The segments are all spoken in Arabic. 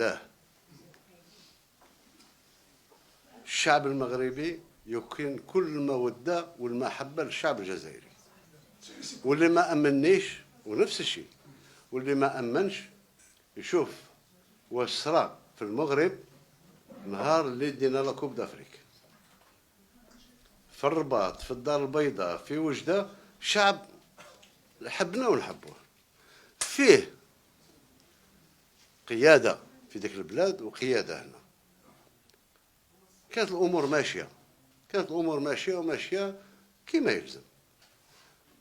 لا، الشعب المغربي يكن كل المودة والمحبة للشعب الجزائري، واللي ما أمنيش ونفس الشيء، واللي ما أمنش يشوف واش صرا في المغرب نهار اللي دينا لا كوب دافريك في الرباط، في الدار البيضاء، في وجدة. شعب حبنا ونحبوه، فيه قيادة في ذيك البلاد وقيادة هنا. كانت الأمور ماشية وماشية كما يلزم،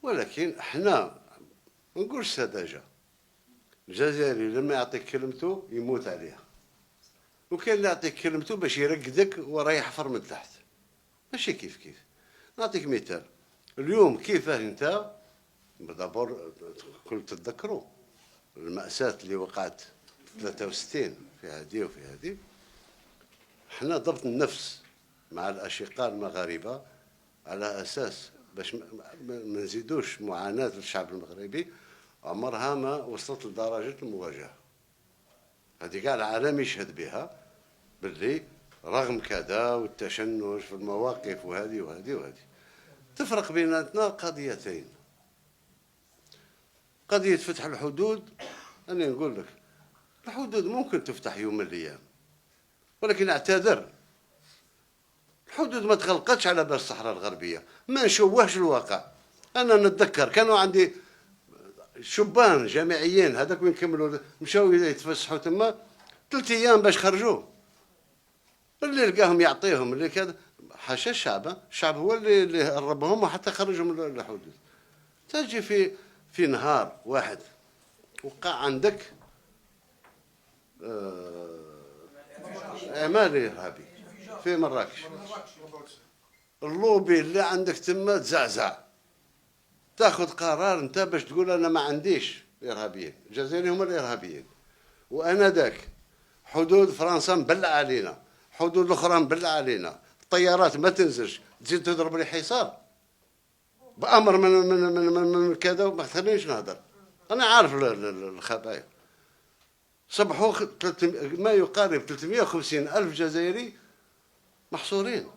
ولكن احنا ما نقولش سذاجة. الجزائري لما يعطيك كلمته يموت عليها، وكاين اللي يعطيك كلمته باش يرقدك وراه يحفر من تحت، ماشي كيف كيف. نعطيك مثال اليوم كيفاه انت دابور كنت تتذكروا المأساة اللي وقعت 63 في هذه وفي هذه. احنا ضبط النفس مع الأشقاء المغاربة على أساس باش ما نزيدوش معاناة الشعب المغربي، عمرها ما وصلت لدرجة المواجهة. هذه كاع العالم يشهد بها باللي رغم كذا والتشنج في المواقف وهذه وهذه وهذه. تفرق بيناتنا قضيتين: قضية فتح الحدود. أنا نقول لك الحدود ممكن تفتح يوم من الأيام، ولكن اعتذر، الحدود ما تغلقتش على باب الصحراء الغربية، ما نشوهش الواقع. أنا نتذكر كانوا عندي شبان جامعيين هذاك وين كملوا مشاو يتفسحوا تما 3 أيام باش خرجوا، اللي لقاهم يعطيهم اللي كذا. حاشا الشعب هو اللي هربهم وحتى خرجهم من الحدود. تجي في نهار واحد وقع عندك اعمال ارهابي في مراكش، اللوبي اللي عندك تما تزعزع، تاخذ قرار انت باش تقول انا ما عنديش ارهابيين. الجزائريين هما الارهابيين، وانا ذاك حدود فرنسا مبلع علينا، حدود الاخرى مبلع علينا، الطيارات ما تنزلش، تزيد تضرب لي حصار بامر من كذا وما تخلينيش نهضر. انا عارف الخبايا. صبحوا ما يقارب 350 ألف جزائري محصورين،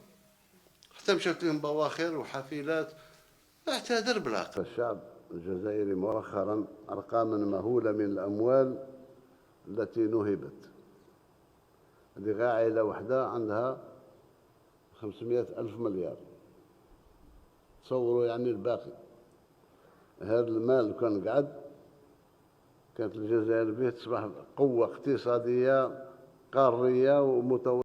حتى مشات لهم بواخر وحافلات. اعتذر بالعقل. الشعب الجزائري مؤخرا أرقاما مهولة من الأموال التي نهبت. هذه عائلة واحدة عندها 500 ألف مليار، تصوروا يعني الباقي. هذا المال كان قعد كانت الجزائر به تصبح قوة اقتصادية قارية ومتوسطة.